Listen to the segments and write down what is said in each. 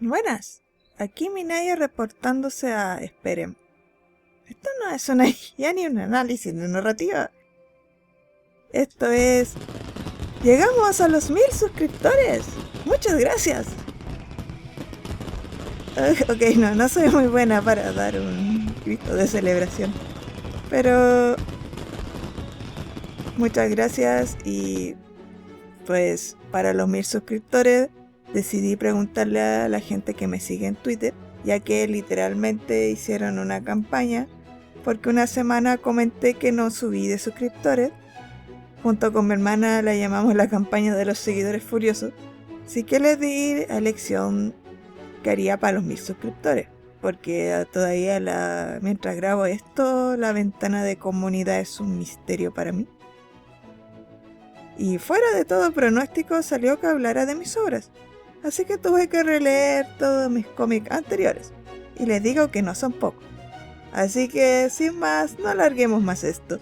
Buenas, aquí Minaya reportándose a Esperen. Esto no es una guía ni un análisis de narrativa. Esto es... ¡Llegamos a los 1000 suscriptores! ¡Muchas gracias! Ok, no soy muy buena para dar un grito de celebración. Pero... muchas gracias y... pues para los 1000 suscriptores decidí preguntarle a la gente que me sigue en Twitter, ya que literalmente hicieron una campaña porque una semana comenté que no subí de suscriptores. Junto con mi hermana la llamamos la campaña de los seguidores furiosos. Así que les di a elección que haría para los 1000 suscriptores, porque todavía mientras grabo esto la ventana de comunidad es un misterio para mí. Y fuera de todo pronóstico salió que hablara de mis obras, así que tuve que releer todos mis cómics anteriores, y les digo que no son pocos. Así que sin más, no alarguemos más esto.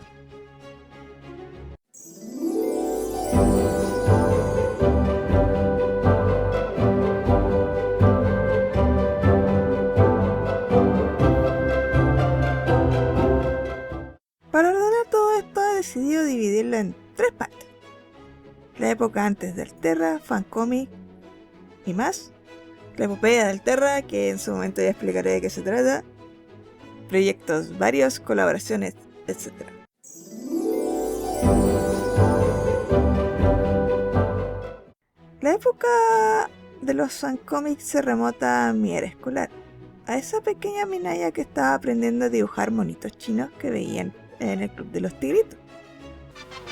Para ordenar todo esto he decidido dividirlo en 3 partes. La época antes del Terra, fancomic y más. La epopeya del Terra, que en su momento ya explicaré de qué se trata. Proyectos varios, colaboraciones, etc. La época de los fancomics se remota a mi era escolar, a esa pequeña Minaya que estaba aprendiendo a dibujar monitos chinos que veían en el Club de los Tigritos.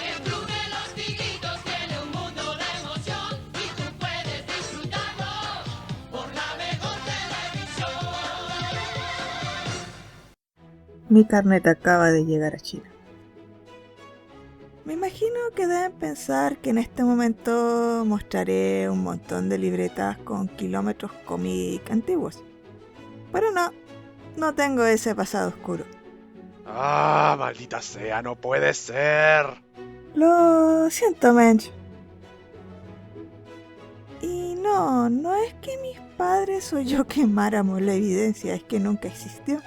El Club de los Tigritos tiene un mundo de emoción y tú puedes disfrutarlo por la mejor televisión. Mi carnet acaba de llegar a China. Me imagino que deben pensar que en este momento mostraré un montón de libretas con kilómetros cómic antiguos. Pero no tengo ese pasado oscuro. ¡Ah, maldita sea, no puede ser! Lo siento, Mensch. Y no es que mis padres o yo quemáramos la evidencia, es que nunca existió.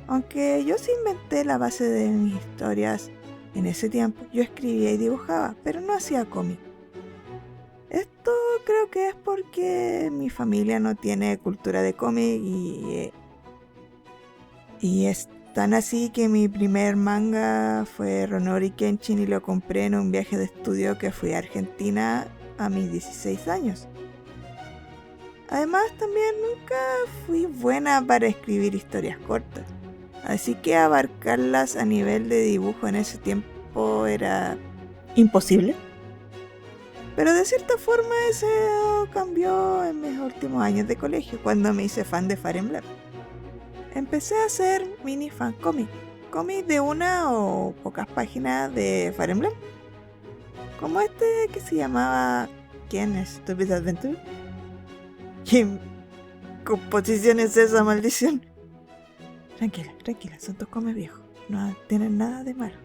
Aunque yo sí inventé la base de mis historias en ese tiempo, yo escribía y dibujaba, pero no hacía cómic. Esto creo que es porque mi familia no tiene cultura de cómic y es tan así que mi primer manga fue Ronori Kenshin y lo compré en un viaje de estudio que fui a Argentina a mis 16 años. Además también nunca fui buena para escribir historias cortas, así que abarcarlas a nivel de dibujo en ese tiempo era imposible. Pero de cierta forma eso cambió en mis últimos años de colegio, cuando me hice fan de Fire Emblem. Empecé a hacer mini fan cómic de una o pocas páginas de Fire Emblem, como este que se llamaba ¿Quién? Stupid Adventure. ¿Qué composición es esa, maldición? Tranquila, son tus come viejos, no tienen nada de malo,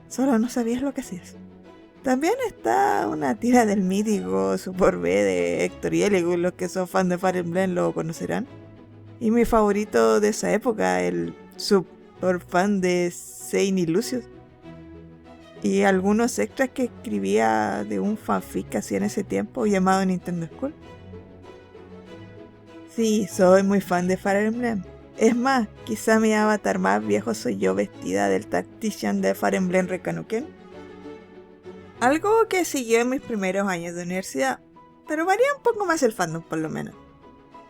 solo no sabías lo que hacías. También está una tira del mítico Super B de Héctor y Elegul, los que son fans de Fire Emblem lo conocerán. Y mi favorito de esa época, el super fan de Zane y Lucius. Y algunos extras que escribía de un fanfic que hacía en ese tiempo llamado Nintendo School. Sí, soy muy fan de Fire Emblem. Es más, quizá mi avatar más viejo soy yo vestida del Tactician de Fire Emblem Recanoken. Algo que siguió en mis primeros años de universidad, pero varía un poco más el fandom por lo menos.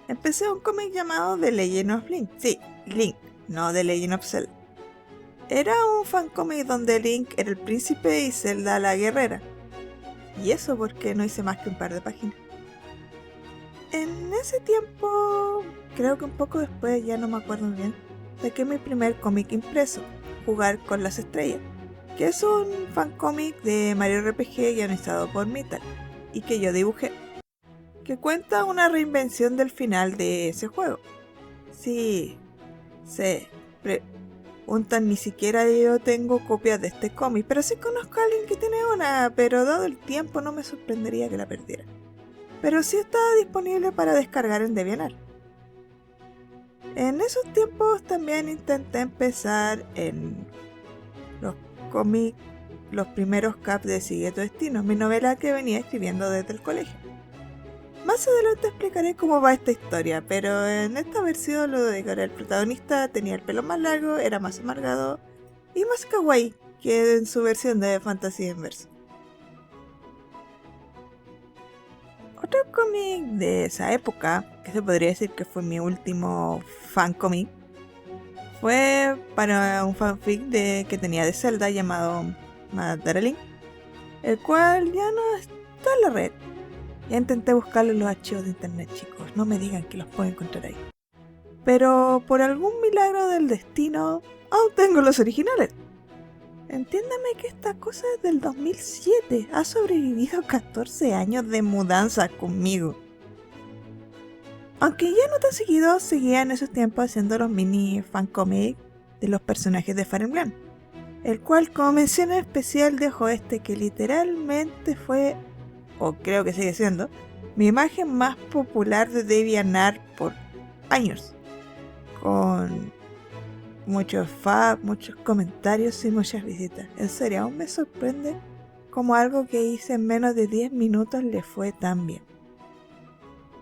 Empecé un cómic llamado The Legend of Link. Sí, Link, no The Legend of Zelda. Era un fancómic donde Link era el príncipe y Zelda la guerrera. Y eso porque no hice más que un par de páginas. En ese tiempo, creo que un poco después, ya no me acuerdo bien, saqué mi primer cómic impreso, Jugar con las Estrellas, que es un fancómic de Mario RPG guionizado por Metal, y que yo dibujé, que cuenta una reinvención del final de ese juego. Sí, se preguntan, ni siquiera yo tengo copias de este cómic, pero sí conozco a alguien que tiene una, pero dado el tiempo no me sorprendería que la perdiera. pero sí estaba disponible para descargar en DeviantArt. En esos tiempos también intenté empezar en los cómics, los primeros caps de Sigue tu Destino, mi novela que venía escribiendo desde el colegio. Más adelante explicaré cómo va esta historia, pero en esta versión Ludovico era el protagonista, tenía el pelo más largo, era más amargado y más kawaii que en su versión de Fantasía Inversa. Otro cómic de esa época, que se podría decir que fue mi último fan cómic, fue para un fanfic que tenía de Zelda llamado Mad Darling, el cual ya no está en la red. Ya intenté buscarlo en los archivos de internet, chicos, no me digan que los puedo encontrar ahí. Pero por algún milagro del destino, aún tengo los originales. Entiéndame que esta cosa es del 2007, ha sobrevivido 14 años de mudanza conmigo. Aunque ya no tan seguido, seguía en esos tiempos haciendo los mini fancomics de los personajes de Fire Emblem, el cual, como mención especial, dejo que literalmente fue, o creo que sigue siendo, mi imagen más popular de DeviantArt por años, con muchos faps, muchos comentarios y muchas visitas. En serio, aún me sorprende cómo algo que hice en menos de 10 minutos le fue tan bien.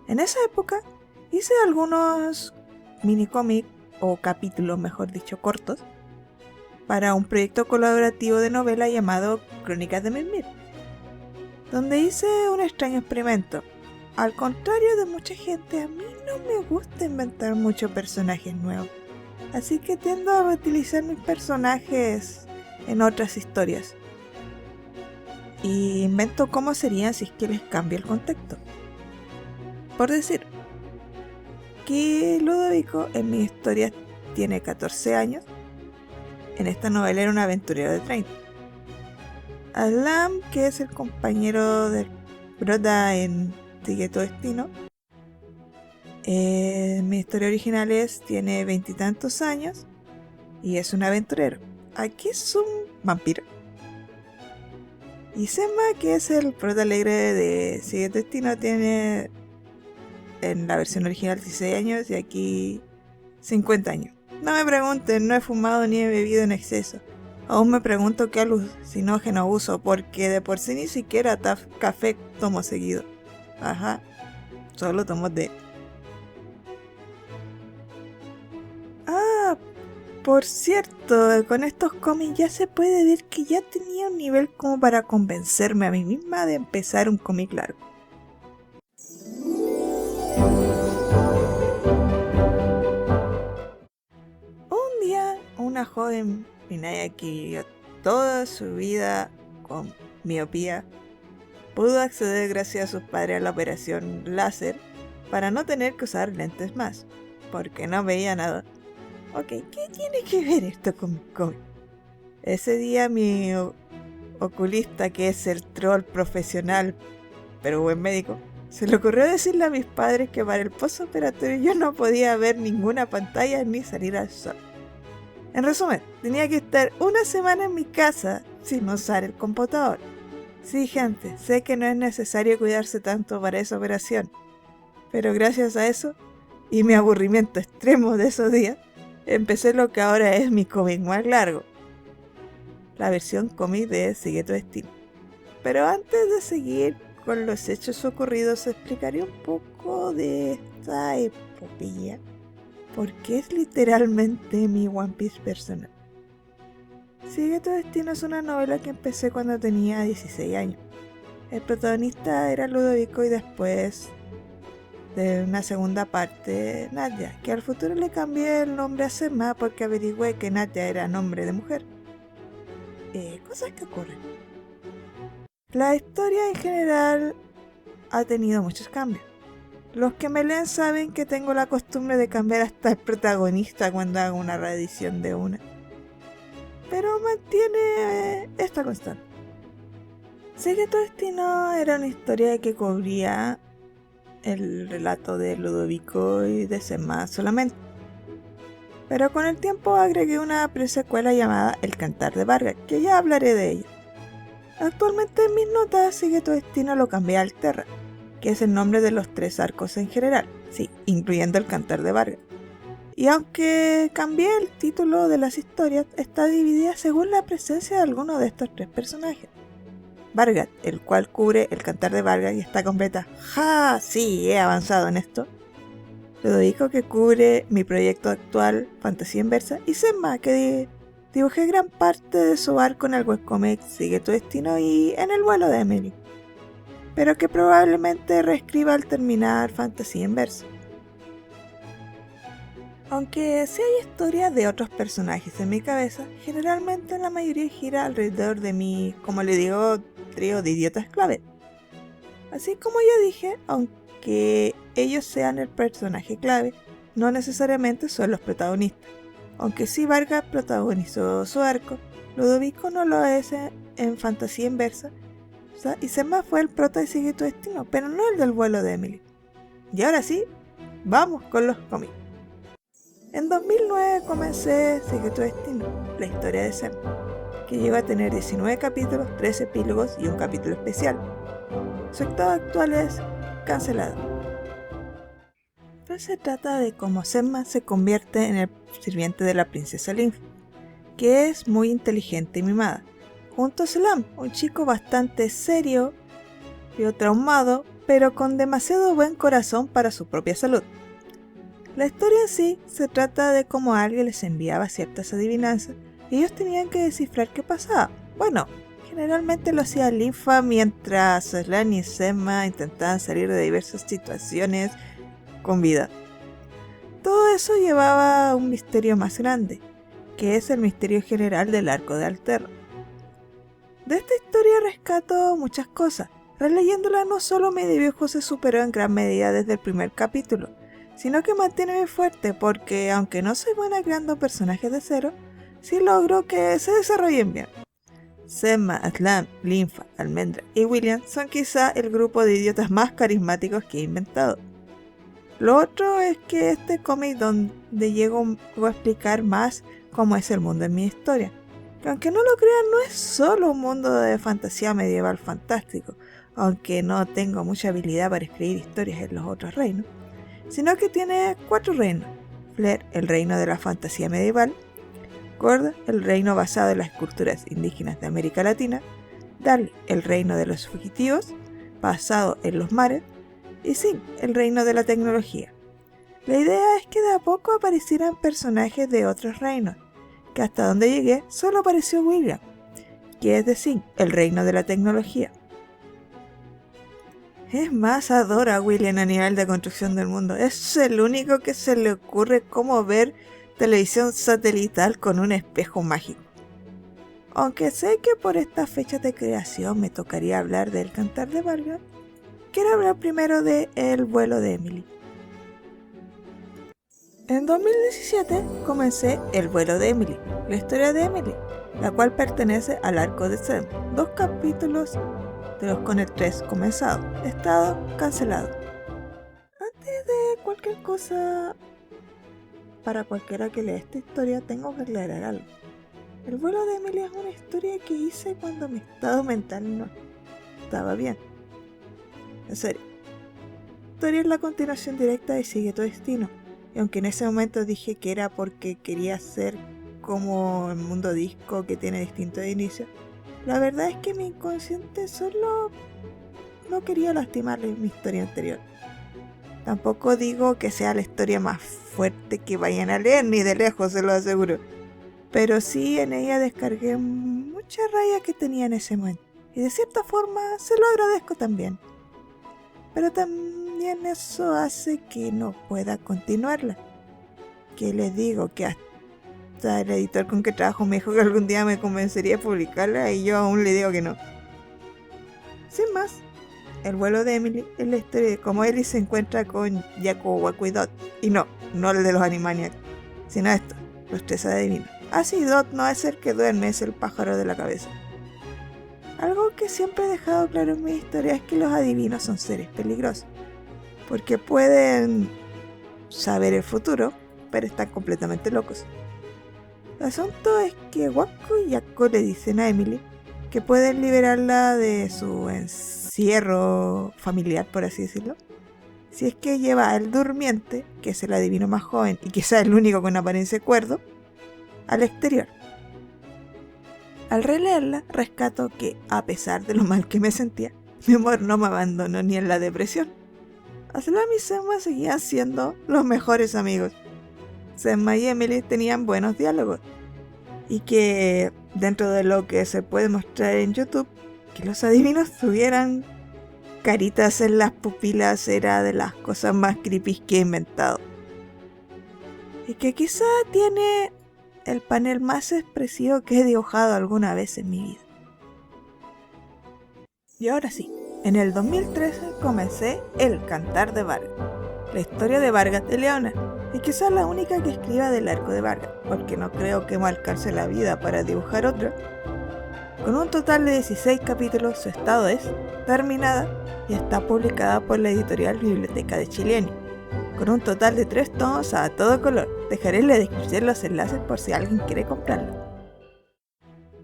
En esa época hice algunos mini cómics, o capítulos mejor dicho, cortos, para un proyecto colaborativo de novela llamado Crónicas de Mirmir, donde hice un extraño experimento. Al contrario de mucha gente, a mí no me gusta inventar muchos personajes nuevos, así que tiendo a reutilizar mis personajes en otras historias. Y invento cómo serían si es que les cambio el contexto. Por decir, que Ludovico en mi historia tiene 14 años, en esta novela era un aventurero de 30. Aslam, que es el compañero del prota en Sigue tu Destino, mi historia original tiene 20 y tantos años y es un aventurero. Aquí es un vampiro. Y Sema, que es el prota alegre de Sigue tu Destino, tiene en la versión original 16 años y aquí 50 años. No me pregunten, no he fumado ni he bebido en exceso. Aún me pregunto qué alucinógeno uso, porque de por sí ni siquiera café tomo seguido. Ajá, solo tomo té. Ah, por cierto, con estos cómics ya se puede ver que ya tenía un nivel como para convencerme a mí misma de empezar un cómic largo. Un día, una joven Minaya que vivió toda su vida con miopía pudo acceder gracias a sus padres a la operación láser para no tener que usar lentes más, porque no veía nada. Ok, ¿qué tiene que ver esto con mi cómic? Ese día mi oculista, que es el troll profesional pero buen médico, se le ocurrió decirle a mis padres que para el postoperatorio yo no podía ver ninguna pantalla ni salir al sol. En resumen, tenía que estar una semana en mi casa sin usar el computador. Sí, gente, sé que no es necesario cuidarse tanto para esa operación, pero gracias a eso y mi aburrimiento extremo de esos días, empecé lo que ahora es mi cómic más largo, la versión cómic de Sigue tu Destino. Pero antes de seguir con los hechos ocurridos, explicaré un poco de esta epopeya, porque es literalmente mi One Piece personal. Sigue tu Destino es una novela que empecé cuando tenía 16 años. El protagonista era Ludovico y después de una segunda parte, Nadia, que al futuro le cambié el nombre a Sema porque averigüé que Nadia era nombre de mujer. Cosas que ocurren. La historia en general ha tenido muchos cambios. Los que me leen saben que tengo la costumbre de cambiar hasta el protagonista cuando hago una reedición de una. Pero mantiene esta constante. Sigue tu Destino era una historia que cubría el relato de Ludovico y de Sema solamente. Pero con el tiempo agregué una presecuela llamada El Cantar de Vargas, que ya hablaré de ella. Actualmente en mis notas Sigue tu Destino lo cambié a Alterra, que es el nombre de los 3 arcos en general, sí, incluyendo el Cantar de Vargas. Y aunque cambié el título de las historias, está dividida según la presencia de alguno de estos 3 personajes. Vargas, el cual cubre el Cantar de Vargas y está completa. ¡Ja! Sí, he avanzado en esto. Ludovico, que cubre mi proyecto actual, Fantasía Inversa, y Senma, que dibujé gran parte de su arco en el webcomic Sigue tu Destino y en el vuelo de Emily, pero que probablemente reescriba al terminar Fantasía Inversa. Aunque sí hay historias de otros personajes en mi cabeza, generalmente la mayoría gira alrededor de mi, como le digo, trío de idiotas clave. Así como ya dije, aunque ellos sean el personaje clave, no necesariamente son los protagonistas. Aunque sí Vargas protagonizó su arco, Ludovico no lo es en Fantasía Inversa, y Senma fue el prota de Sigue tu Destino, pero no el del vuelo de Emily. Y ahora sí, vamos con los cómics. En 2009 comencé Sigue tu Destino, la historia de Senma, que llegó a tener 19 capítulos, 3 epílogos y un capítulo especial. Su estado actual es Cancelado. Pero se trata de cómo Senma se convierte en el sirviente de la princesa Lymph, que es muy inteligente y mimada, junto a Selam, un chico bastante serio y traumado, pero con demasiado buen corazón para su propia salud. La historia en sí se trata de cómo alguien les enviaba ciertas adivinanzas y ellos tenían que descifrar qué pasaba. Bueno, generalmente lo hacía Lympha mientras Selam y Senma intentaban salir de diversas situaciones con vida. Todo eso llevaba a un misterio más grande, que es el misterio general del arco de Alterra. De esta historia rescato muchas cosas. Releyéndola no solo mi dibujo se superó en gran medida desde el primer capítulo, sino que mantiene muy fuerte porque, aunque no soy buena creando personajes de cero, sí logro que se desarrollen bien. Senma, Aslan, Lympha, Almendra y William son quizá el grupo de idiotas más carismáticos que he inventado. Lo otro es que este cómic donde llego a explicar más cómo es el mundo en mi historia, que aunque no lo crean no es solo un mundo de fantasía medieval fantástico, aunque no tengo mucha habilidad para escribir historias en los otros reinos, sino que tiene 4 reinos: Flair, el reino de la fantasía medieval; Gorda, el reino basado en las culturas indígenas de América Latina; Darly, el reino de los fugitivos, basado en los mares; y Sin, el reino de la tecnología. La idea es que de a poco aparecieran personajes de otros reinos, que hasta donde llegué solo apareció William, que es de Sin, el reino de la tecnología. Es más, adoro a William a nivel de construcción del mundo. Es el único que se le ocurre cómo ver televisión satelital con un espejo mágico. Aunque sé que por estas fechas de creación me tocaría hablar del Cantar de Vargas, quiero hablar primero de El vuelo de Emily. En 2017 comencé El vuelo de Emily, la historia de Emily, la cual pertenece al arco de Sem, 2 capítulos de los con el 3 comenzado, estado cancelado. Antes de cualquier cosa, para cualquiera que lea esta historia tengo que aclarar algo. El vuelo de Emily es una historia que hice cuando mi estado mental no estaba bien. En serio. La historia es la continuación directa de Sigue tu Destino, y aunque en ese momento dije que era porque quería ser como el mundo disco que tiene distintos inicios, la verdad es que mi inconsciente solo no quería lastimarle mi historia anterior. Tampoco digo que sea la historia más fuerte que vayan a leer, ni de lejos, se lo aseguro. Pero sí en ella descargué mucha raya que tenía en ese momento, y de cierta forma se lo agradezco también. Pero también eso hace que no pueda continuarla. Que les digo que hasta el editor con que trabajo me dijo que algún día me convencería a publicarla y yo aún le digo que no. Sin más, El vuelo de Emily es la historia de cómo Ellie se encuentra con Jaco, Waco y Dot. Y no el de los Animaniacs, sino esto, los 3 adivinos. Así Dot no es el que duerme, es el pájaro de la cabeza. Algo que siempre he dejado claro en mi historia es que los adivinos son seres peligrosos, porque pueden saber el futuro, pero están completamente locos. El asunto es que Waco y Jaco le dicen a Emily que pueden liberarla de su encierro familiar, por así decirlo, si es que lleva al durmiente, que es el adivino más joven y quizá el único con apariencia de cuerdo, al exterior. Al releerla, rescato que, a pesar de lo mal que me sentía, mi amor no me abandonó ni en la depresión. Aslam y Selma seguían siendo los mejores amigos. Selma y Emily tenían buenos diálogos, y que dentro de lo que se puede mostrar en YouTube, que los adivinos tuvieran caritas en las pupilas era de las cosas más creepy que he inventado. Y que quizá tiene el panel más expresivo que he dibujado alguna vez en mi vida. Y ahora sí, en el 2013 comencé El Cantar de Vargas, la historia de Vargas de Leona, y quizás la única que escriba del arco de Vargas, porque no creo que me alcance la vida para dibujar otra. Con un total de 16 capítulos, su estado es terminada y está publicada por la editorial Biblioteca de Chileno, con un total de 3 tomos a todo color. Dejaré en la descripción los enlaces por si alguien quiere comprarlo.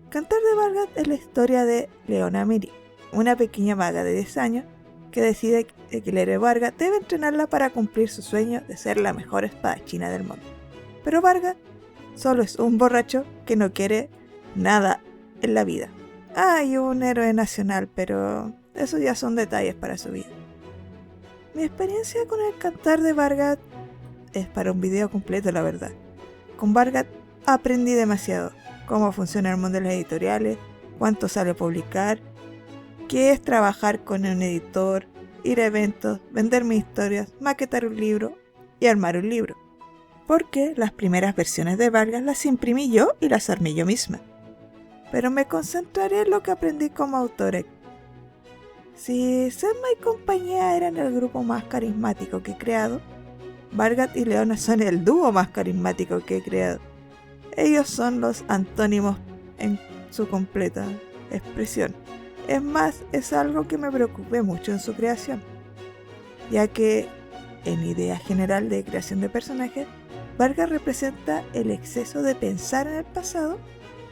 Cantar de Vargas es la historia de Leona Miri, una pequeña maga de 10 años que decide que el héroe Vargas debe entrenarla para cumplir su sueño de ser la mejor espadachina del mundo. Pero Vargas solo es un borracho que no quiere nada en la vida. Hay un héroe nacional, pero esos ya son detalles para su vida. Mi experiencia con El Cantar de Vargas es para un video completo, la verdad. Con Vargas aprendí demasiado. Cómo funciona el mundo de las editoriales, cuánto sale a publicar, qué es trabajar con un editor, ir a eventos, vender mis historias, maquetar un libro y armar un libro. Porque las primeras versiones de Vargas las imprimí yo y las armé yo misma. Pero me concentraré en lo que aprendí como autora. Si Selma y compañía eran el grupo más carismático que he creado, Vargas y Leona son el dúo más carismático que he creado. Ellos son los antónimos en su completa expresión. Es más, es algo que me preocupé mucho en su creación, ya que en idea general de creación de personajes, Vargas representa el exceso de pensar en el pasado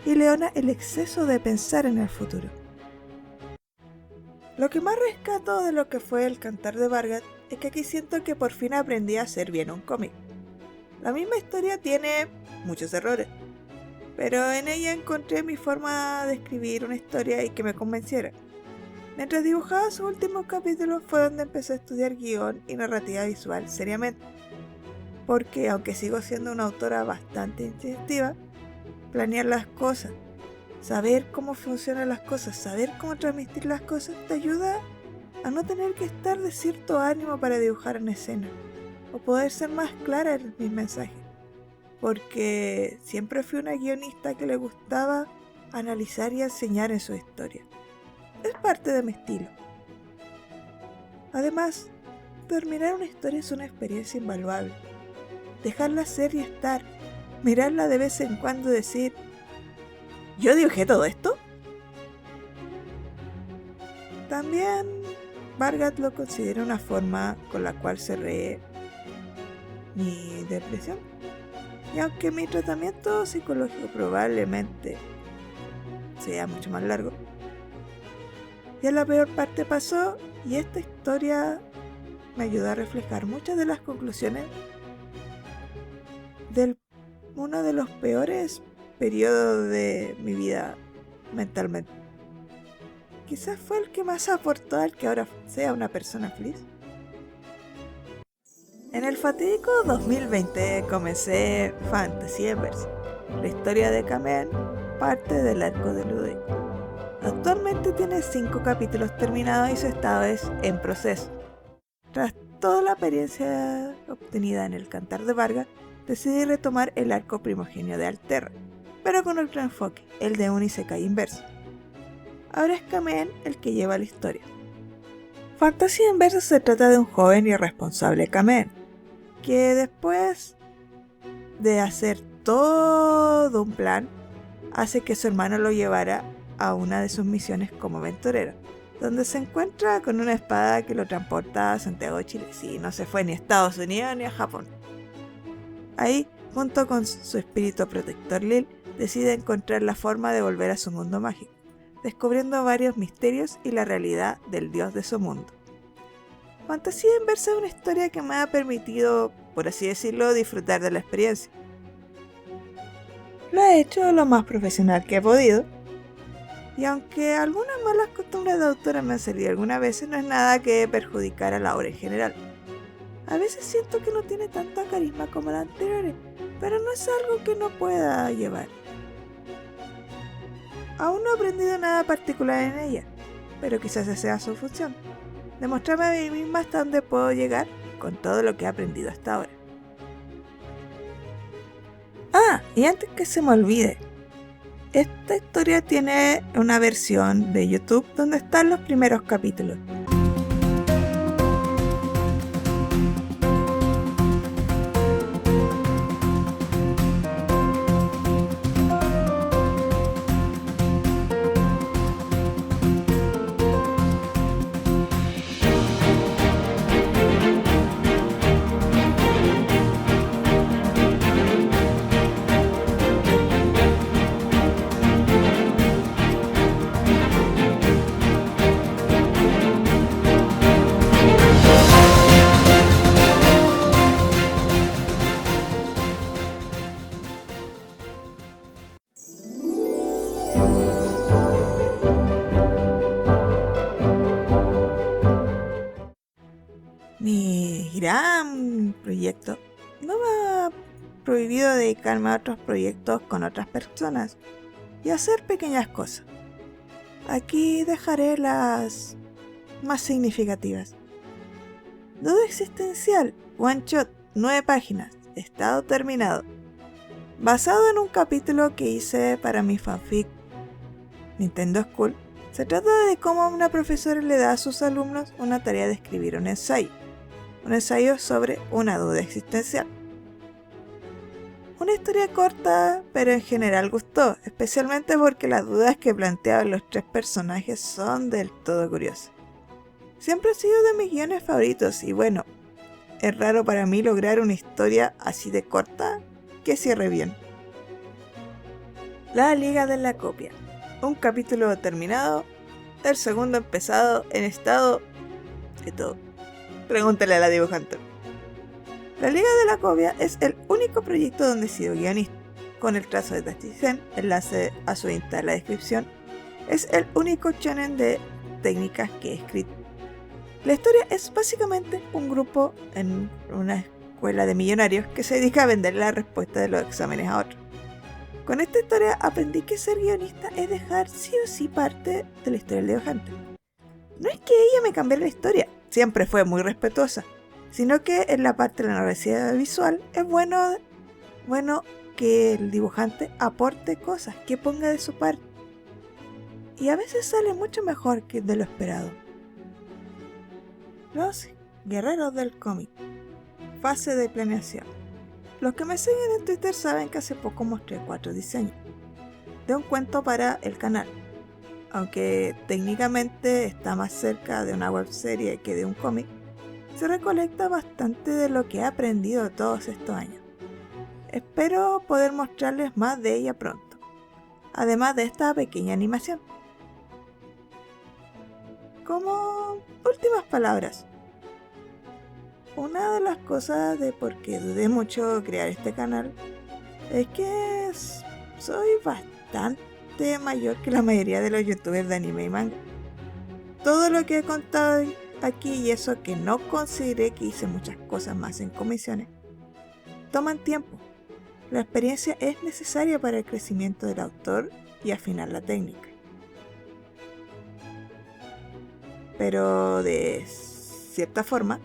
y Leona el exceso de pensar en el futuro. Lo que más rescato de lo que fue El Cantar de Vargas es que aquí siento que por fin aprendí a hacer bien un cómic. La misma historia tiene muchos errores, pero en ella encontré mi forma de escribir una historia y que me convenciera. Mientras dibujaba sus últimos capítulos fue donde empecé a estudiar guión y narrativa visual seriamente, porque aunque sigo siendo una autora bastante instintiva, planear las cosas, saber cómo funcionan las cosas, saber cómo transmitir las cosas te ayuda a no tener que estar de cierto ánimo para dibujar en escena, o poder ser más clara en mis mensajes, porque siempre fui una guionista que le gustaba analizar y enseñar en su historia. Es parte de mi estilo. Además, terminar una historia es una experiencia invaluable. Dejarla ser y estar, mirarla de vez en cuando y decir, ¿yo dibujé todo esto? También Vargas lo considera una forma con la cual cerré mi depresión. Y aunque mi tratamiento psicológico probablemente sea mucho más largo, ya la peor parte pasó y esta historia me ayudó a reflejar muchas de las conclusiones de uno de los peores periodos de mi vida mentalmente. Quizás fue el que más aportó al que ahora sea una persona feliz. En el fatídico 2020 comencé Fantasy Embers, la historia de Kamen, parte del arco de Ludwig. Actualmente tiene 5 capítulos terminados y su estado es en proceso. Tras toda la experiencia obtenida en El Cantar de Vargas, decidí retomar el arco primogenio de Alterra, pero con otro enfoque, el de un isekai inverso. Ahora es Kamen el que lleva la historia. Fantasy Inversa se trata de un joven y irresponsable Kamen, que después de hacer todo un plan, hace que su hermano lo llevara a una de sus misiones como aventurero, donde se encuentra con una espada que lo transporta a Santiago de Chile. Sí, no se fue ni a Estados Unidos ni a Japón. Ahí, junto con su espíritu protector Lil, decide encontrar la forma de volver a su mundo mágico, descubriendo varios misterios y la realidad del dios de su mundo. Fantasía Inversa es una historia que me ha permitido, por así decirlo, disfrutar de la experiencia. Lo he hecho lo más profesional que he podido, y aunque algunas malas costumbres de autora me han salido algunas veces, no es nada que perjudicar a la obra en general. A veces siento que no tiene tanta carisma como las anteriores, pero no es algo que no pueda llevar. Aún no he aprendido nada particular en ella, pero quizás esa sea su función, demostrarme a mí misma hasta dónde puedo llegar con todo lo que he aprendido hasta ahora. Ah, y antes que se me olvide, esta historia tiene una versión de YouTube donde están los primeros capítulos. Mi gran proyecto no me ha prohibido dedicarme a otros proyectos con otras personas y hacer pequeñas cosas. Aquí dejaré las más significativas. Duda existencial, one shot, 9 páginas, estado terminado. Basado en un capítulo que hice para mi fanfic Nintendo School, se trata de cómo una profesora le da a sus alumnos una tarea de escribir un ensayo sobre una duda existencial. Una historia corta, pero en general gustó, especialmente porque las dudas que planteaban los 3 personajes son del todo curiosas. Siempre ha sido de mis guiones favoritos y bueno, es raro para mí lograr una historia así de corta que cierre bien. La Liga de la Copia. Un capítulo terminado, el segundo empezado, en estado de todo. Pregúntale a la dibujante. La Liga de la Copia es el único proyecto donde he sido guionista. Con el trazo de Tachizen, enlace a su Insta en la descripción, es el único shonen de técnicas que he escrito. La historia es básicamente un grupo en una escuela de millonarios que se dedica a vender la respuesta de los exámenes a otros. Con esta historia aprendí que ser guionista es dejar sí o sí parte de la historia del dibujante. No es que ella me cambiara la historia, siempre fue muy respetuosa, sino que en la parte de la narrativa visual es bueno que el dibujante aporte cosas, que ponga de su parte. Y a veces sale mucho mejor que de lo esperado. Los guerreros del cómic. Fase de planeación. Los que me siguen en Twitter saben que hace poco mostré 4 diseños de un cuento para el canal, aunque técnicamente está más cerca de una webserie que de un cómic. Se recolecta bastante de lo que he aprendido todos estos años. Espero poder mostrarles más de ella pronto, además de esta pequeña animación. Como últimas palabras, una de las cosas de por qué dudé mucho crear este canal es que soy bastante mayor que la mayoría de los youtubers de anime y manga. Todo lo que he contado aquí y eso que no consideré que hice muchas cosas más en comisiones, toman tiempo. La experiencia es necesaria para el crecimiento del autor y afinar la técnica. Pero de cierta forma,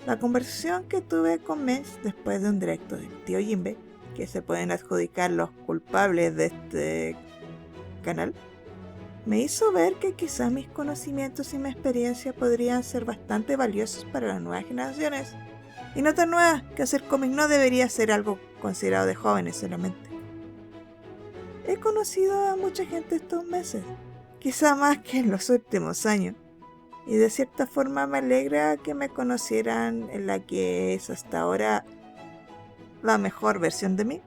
la conversación que tuve con Mens después de un directo del tío Jimbe, que se pueden adjudicar los culpables de este canal, me hizo ver que quizás mis conocimientos y mi experiencia podrían ser bastante valiosos para las nuevas generaciones. Y no tan nuevas, que hacer cómic no debería ser algo considerado de jóvenes solamente. He conocido a mucha gente estos meses, quizá más que en los últimos años. Y de cierta forma me alegra que me conocieran en la que es hasta ahora la mejor versión de mí.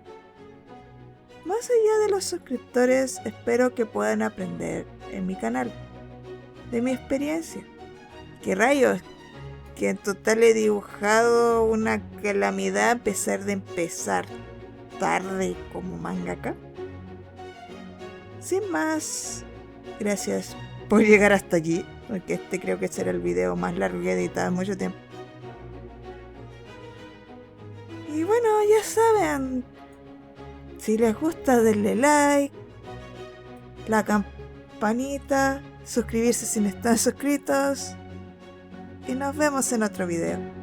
Más allá de los suscriptores, espero que puedan aprender en mi canal, de mi experiencia. ¿Qué rayos? Que en total he dibujado una calamidad a pesar de empezar tarde como mangaka. Sin más, gracias por llegar hasta aquí, porque este creo que será el video más largo que he editado en mucho tiempo. Y bueno, ya saben, si les gusta denle like, la campanita, suscribirse si no están suscritos y nos vemos en otro video.